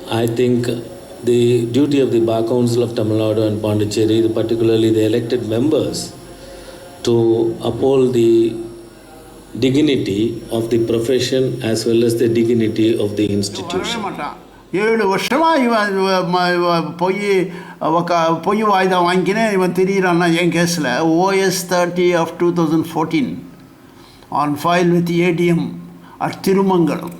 I think the duty of the Bar Council of Tamil Nadu and Pondicherry, particularly the elected members, to uphold the dignity of the profession as well as the dignity of the institution. 7 வருஷமா இவன் பொய் வாய்தா வாங்கினேன் இவன் திரியிறான்னா என் கேஸில் OS 30 of 2014 on file with ADM at Thirumangalam.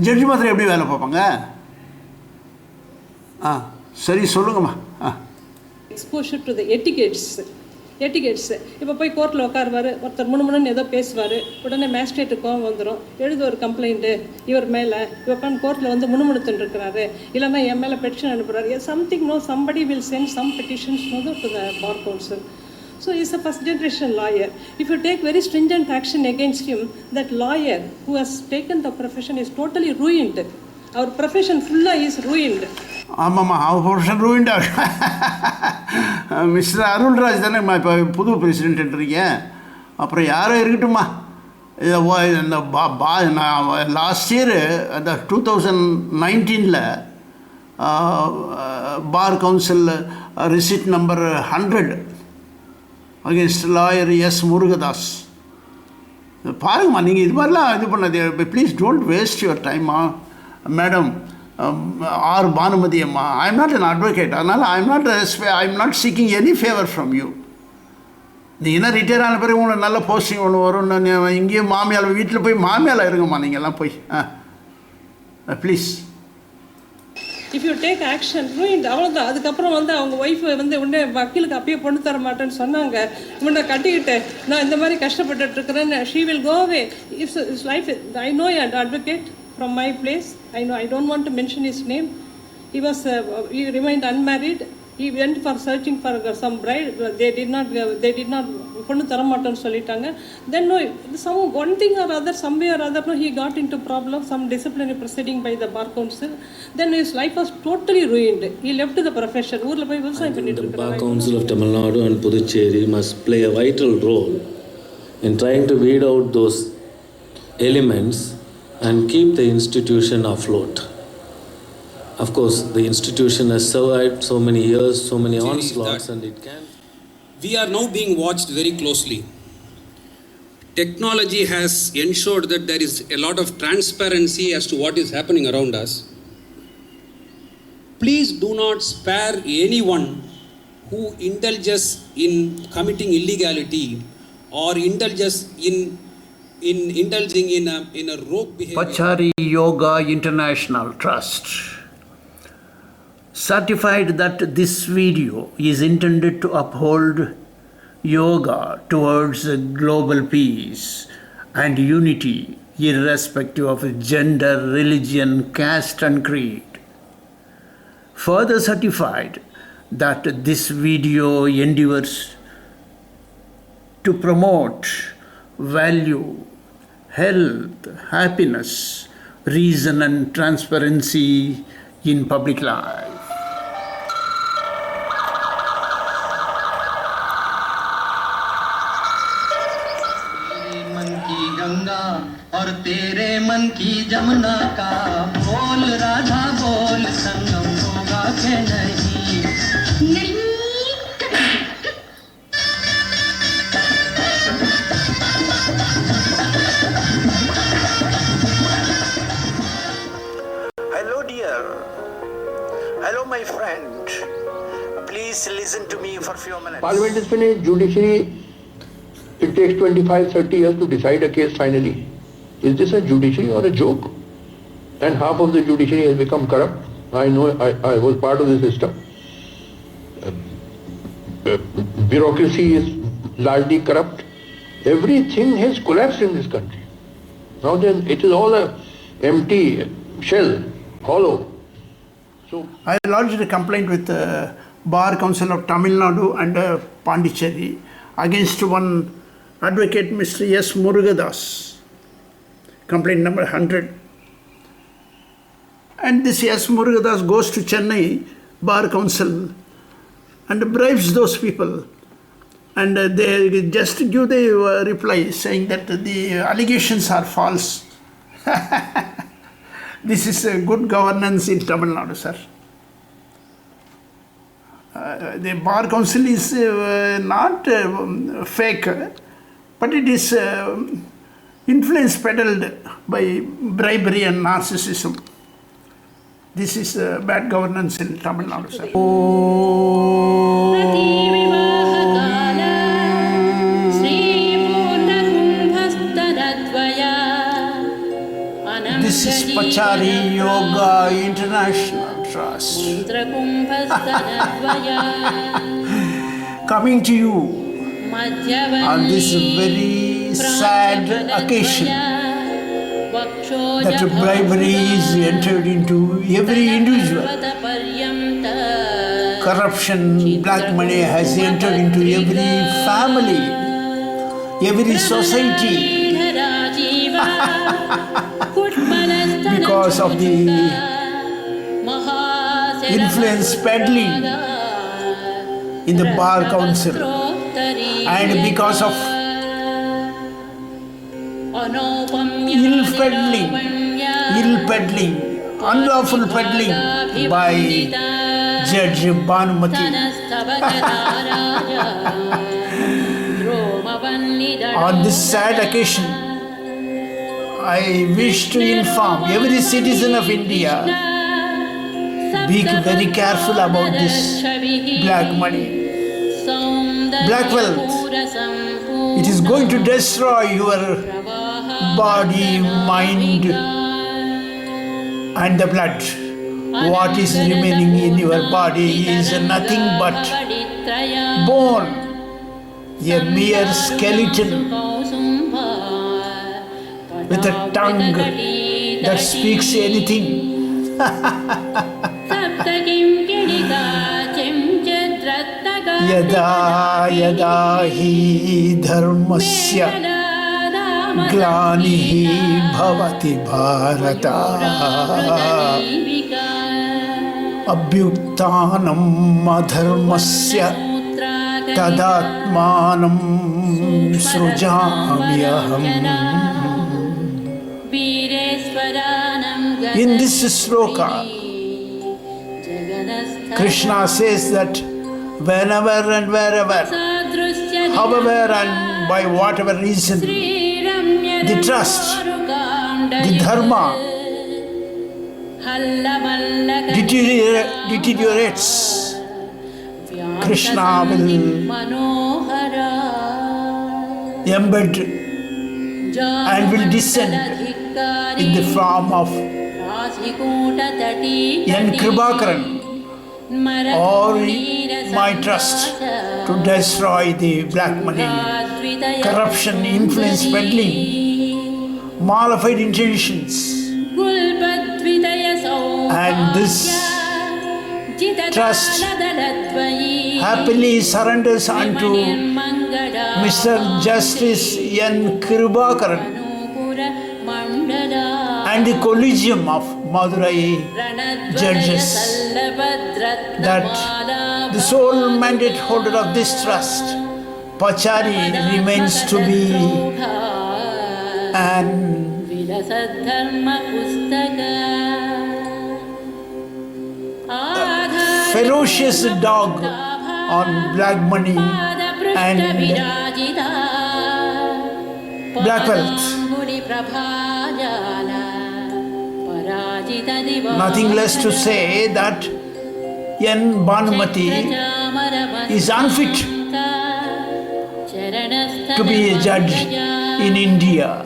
ஜட்ஜி மாத்திரம் எப்படி வேலை பார்ப்பாங்க? சரி சொல்லுங்கம்மா. எக்ஸ்போஷர் டு த எட்டிகேட்ஸ் இப்போ போய் கோர்ட்டில் உட்காருவார், ஒருத்தர் முன்னு ஏதோ பேசுவார், உடனே மேஜிஸ்ட்ரேட்டு கோவம் வந்துடும், எழுத ஒரு கம்ப்ளைண்ட்டு இவர் மேலே, இவக்கான் கோர்ட்டில் வந்து முணுமுணுத்துன்னு இருக்கிறாரு, இல்லைன்னா என் மேலே பெட்டிஷன் அனுப்புகிறாரு, something somebody will send some petitions to the Bar Council. So he's a first generation lawyer. If you take very stringent action against him, that lawyer who has taken the profession is totally ruined. Our profession full is ruined. ஆமாம்மா, our profession ruined. Mister Arulraj தானே இப்போ புது பிரசிடென்ட்ன்றீங்க, அப்புறம் யாரோ இருக்கட்டும்மா. இந்த last year அந்த 2019 bar council receipt number 100 against lawyer S. Murugadas. பாருங்கம்மா, நீங்கள் இது மாதிரிலாம் இது பண்ணாது. Please don't waste your time madam. R Banumathi அம்மா, I am not an advocate, அதனால் I am not seeking any favour from you. நீங்கள் என்ன ரிட்டையர் ஆன பிறகு உங்களுக்கு நல்ல போஸ்டிங் ஒன்று வரும். இங்கேயும் மாமியால் வீட்டில் போய் மாமியால் இருங்கம்மா நீங்கள்லாம் போய். Please if you take action ruined, அவ்வளோதான். அதுக்கப்புறம் வந்து அவங்க ஒய்ஃப் வந்து உடனே வக்கீலுக்கு அப்பயே பொண்ணு தர மாட்டேன்னு சொன்னாங்க. இவனை கட்டிக்கிட்டு நான் இந்த மாதிரி கஷ்டப்பட்டுட்டு இருக்கிறேன்னு she will go away. It's life. I know an advocate from my place. I don't want to mention his name. He remained unmarried. He went for searching for some bride. They did not பொண்ணு தர மாட்டேன்னு சொல்லிட்டாங்க. Then no, one thing or other, somewhere or other, no, he got into problem, some disciplinary proceeding by the Bar Council. Then his life was totally ruined. He left the profession. ஊர்ல போய் விவசாயம் பண்ணிட்டு இருக்காரு. The Bar Council of Tamil Nadu and Puducherry must play a vital role in trying to weed out those elements and keep the institution afloat. Of course, the institution has survived so many years, so many onslaughts, and it can. We are now being watched very closely. Technology has ensured that there is a lot of transparency as to what is happening around us. Please do not spare anyone who indulges in committing illegality or indulges in indulging in a rogue behavior. Pachari Yoga International Trust certified that this video is intended to uphold yoga towards global peace and unity irrespective of gender, religion, caste and creed. Further certified that this video endeavors to promote value, health, happiness, reason and transparency in public life. और तेरे मन की जमुना का बोल राधा बोल, संगम होगा के नहीं नहीं। Hello dear, hello my friend, please listen to me for few minutes. Parliament is finished, judiciary, it takes 25-30 years to decide a case finally. Is this a judiciary or a joke? And half of the judiciary has become corrupt. I know, I was part of the system. Bureaucracy is largely corrupt. Everything has collapsed in this country. Now then, it is all a empty shell, hollow. So I lodged a complaint with the Bar Council of Tamil Nadu and Pondicherry against one advocate, Mr. S. Murugadas. Complaint number 100. And this S. Murugadas goes to Chennai Bar Council and bribes those people. And they just give the reply saying that the allegations are false. This is a good governance in Tamil Nadu, sir. The Bar Council is not fake, but it is influence peddled by bribery and narcissism. This is bad governance in Tamil Nadu, sir. This is Pachari Yoga International Trust. Coming to you on this very sad occasion that bribery is entered into every individual. Corruption, black money has entered into every family, every society. Because of the influence peddling in the Bar Council and because of ill peddling, unlawful peddling by Judge Bhanumathi. On this sad occasion, I wish to inform every citizen of India, be very careful about this black money, black wealth. It is going to destroy your body, mind and the blood. What is remaining in your body is nothing but bone, a mere skeleton with a tongue that speaks anything. Yada yada hi dharmasya glanihi bhavati bharata abhyuttanam adharmasya tadatmanam srujamyaham. In this sloka, Krishna says that whenever and wherever, however and by whatever reason, the trust, the dharma deteriorates, Krishna will embed and will descend in the form of N. Kripakaran or my trust to destroy the black money, corruption, influence peddling, malified intentions. And this trust happily surrenders unto Mr. Justice N. Kripakaran and the Collegium of Madurai judges, that the sole mandate holder of this trust, Pachari, remains to be an ferocious dog on black money and black wealth. Nothing less to say that N. Bhanumathi is unfit to be a judge in India.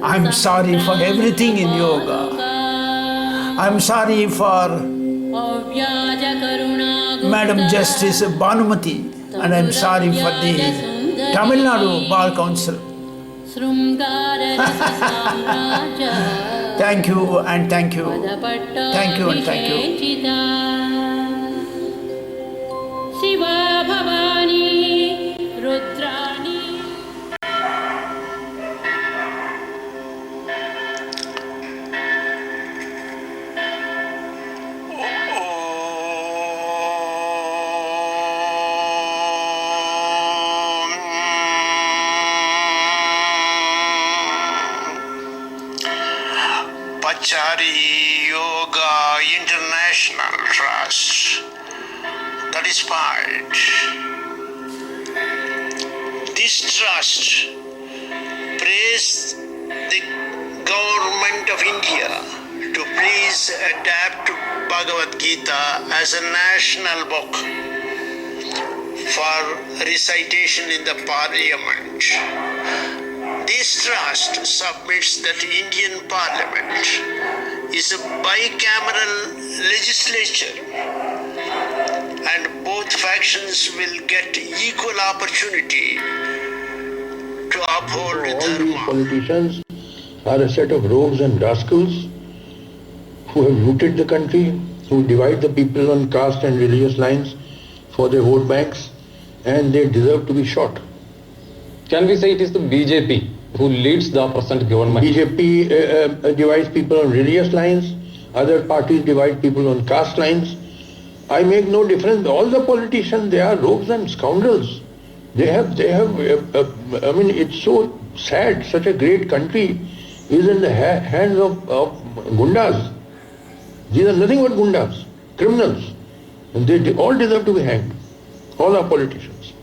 I'm sorry for everything in yoga. I'm sorry for Madam Justice Bhanumathi, and I'm sorry for the Tamil Nadu Bar Council. Thank you and thank you. Thank you and thank you. Shiva Bhavani Rudrani. Pachari Yoga International Trust. That is part. This trust prays the government of India to please adapt Bhagavadgita as a national book for recitation in the parliament. This trust submits that the Indian parliament is a bicameral legislature and both factions will get equal opportunity to uphold All these dharma. politicians are a set of rogues and rascals who have looted the country, who divide the people on caste and religious lines for their vote banks, and they deserve to be shot. Can we say it is the BJP who leads the present government? BJP divides people on religious lines, other parties divide people on caste lines. I make no difference. All the politicians, they are rogues and scoundrels. They have. I mean, it's so sad. Such a great country is in the hands of gundas. These are nothing but gundas, criminals, and they all deserve to be hanged. All our politicians.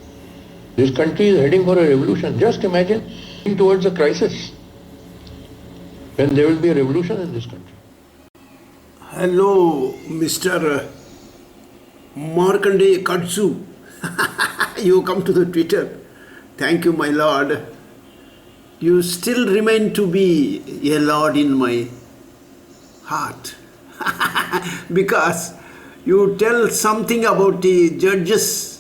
This country is heading for a revolution. Just imagine towards a crisis when there will be a revolution in this country. Hello, Mr. Markandeya Katsu. You come to the Twitter. Thank you, my lord. You still remain to be a lord in my heart. Because you tell something about the judges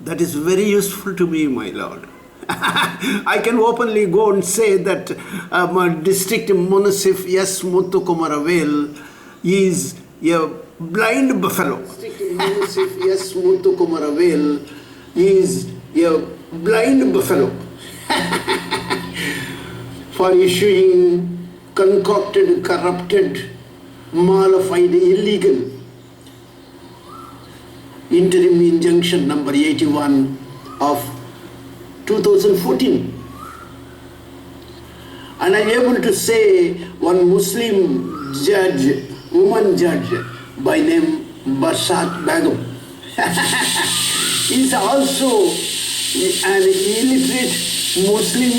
that is very useful to me, my lord. I can openly go and say that District Munisip S. Muthukumaravel is a blind buffalo. District Munisip S. Muthukumaravel is a blind buffalo for issuing concocted, corrupted, mollified, illegal interim injunction number 81 of 2014. And I'm able to say one Muslim judge, woman judge by name Barsat Begum is also an illiterate Muslim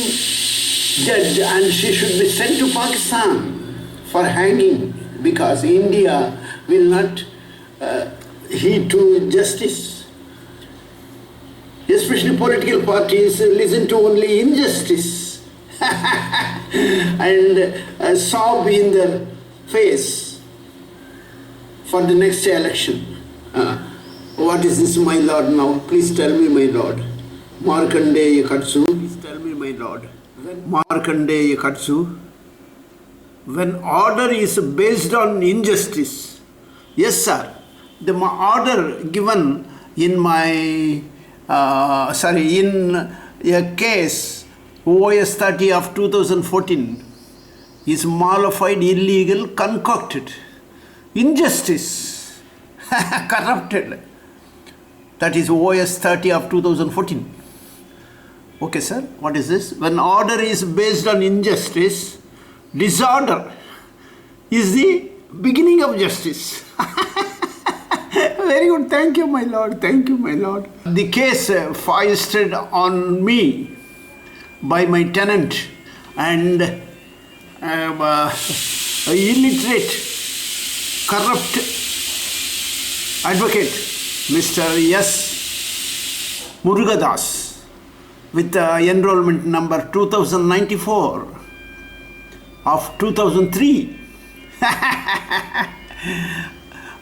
judge, and she should be sent to Pakistan for hanging because India will not heed to justice. Especially political parties listen to only injustice and sob in their face for the next election. What is this, my lord, now? Please tell me, my lord. Markandeya Katsu. Please tell me, my lord. Markandeya Katsu. When order is based on injustice, yes, sir, the order given in my in a case OS 30 of 2014 is mollified, illegal, concocted, injustice, corrupted. That is OS 30 of 2014. Okay, sir, what is this? When order is based on injustice, disorder is the beginning of justice. Very good. Thank you, my lord. Thank you, my lord. The case foisted on me by my tenant and illiterate, corrupt advocate, Mr. S. Murugadas, with enrollment number 2094 of 2003.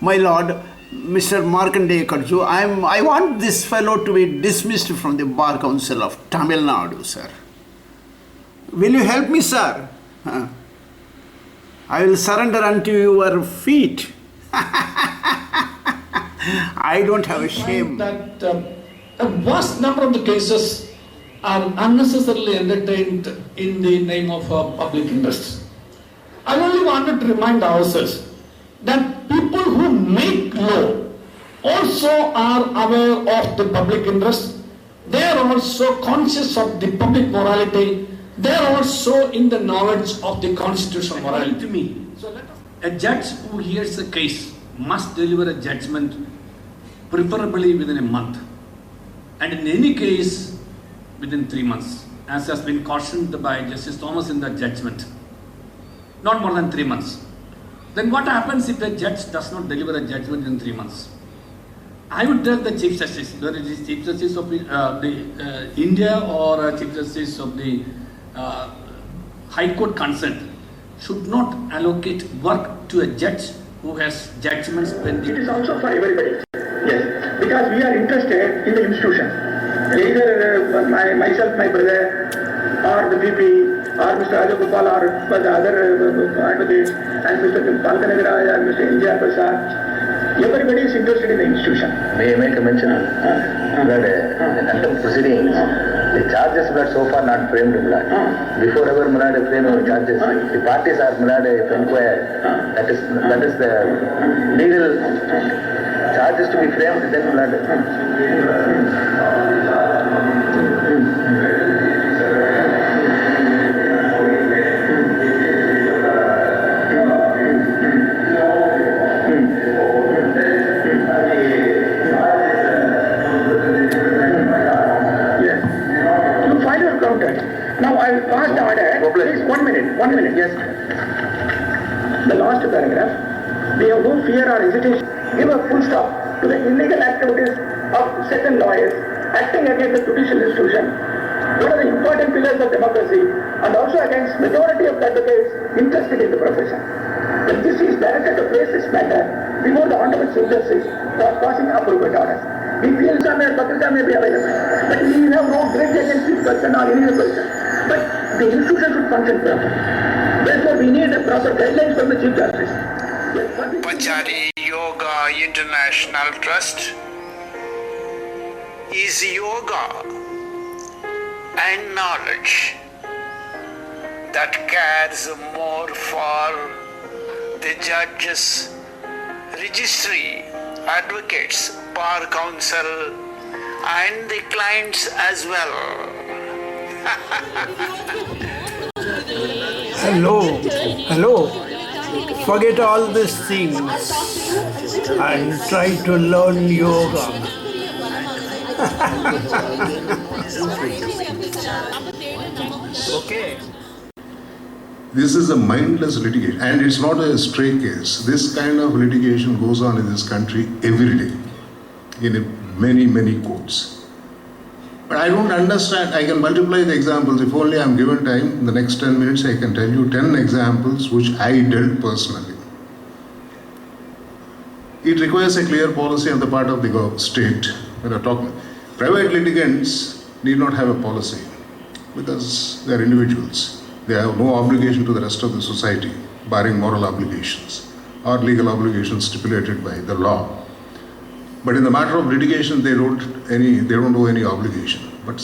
My lord, Mr. Markandeya Katsu, I want this fellow to be dismissed from the Bar Council of Tamil Nadu, sir. Will you help me, sir? I will surrender unto your feet. I don't have a shame. That a vast number of the cases are unnecessarily entertained in the name of public interest. I only wanted to remind ourselves that people who make law also are aware of the public interest. They are also conscious of the public morality. they are also in the knowledge of the constitutional morality. To me, a judge who hears a case must deliver a judgment preferably within a month, and in any case within 3 months, as has been cautioned by Justice Thomas in that judgment. Not more than 3 months. Then what happens if a judge does not deliver a judgment in 3 months? I would tell the Chief Justice, whether it is Chief Justice of India or Chief Justice of the High Court concerned, should not allocate work to a judge who has judgments pending. It is also for everybody. Yes, because we are interested in the institution. Either myself, my brother, or the VP, or Mr. Rajagopal, or the other advocates, and Mr. Palkanagara, or Mr. N.J. Prasad. Everybody is interested in the institution. May I make a mention that in the contempt proceedings, the charges were so far not framed, before ever frame our charges, the parties are if inquired. That is the legal charges to be framed, then now I will pass the order. Please, 1 minute, 1 minute, yes. The last paragraph, we have no fear or hesitation. Give a full stop to the illegal activities of certain lawyers acting against the judicial institution, one of the important pillars of democracy, and also against majority of advocates interested in the profession. But this is directed to place this matter before the Honorable Chief Justice for passing appropriate orders. We feel some Patrika may be available, but we have no grudge against this person or any other person. But the institution should function properly. Therefore, we need a proper guidelines from the Chief Justice. Pachari Yoga International Trust is yoga and knowledge that cares more for the judges, registry, advocates, bar counsel, and the clients as well. Hello. Forget all these things and try to learn yoga. Okay. This is a mindless litigation, and it's not a stray case. This kind of litigation goes on in this country every day in many courts. But I don't understand. I can multiply the examples. If only I'm given time, in the next 10 minutes I can tell you 10 examples which I dealt personally. It requires a clear policy on the part of the state. When we're talking, private litigants need not have a policy because they are individuals. They have no obligation to the rest of the society, barring moral obligations or legal obligations stipulated by the law. But in the matter of litigation, they don't owe any obligation. But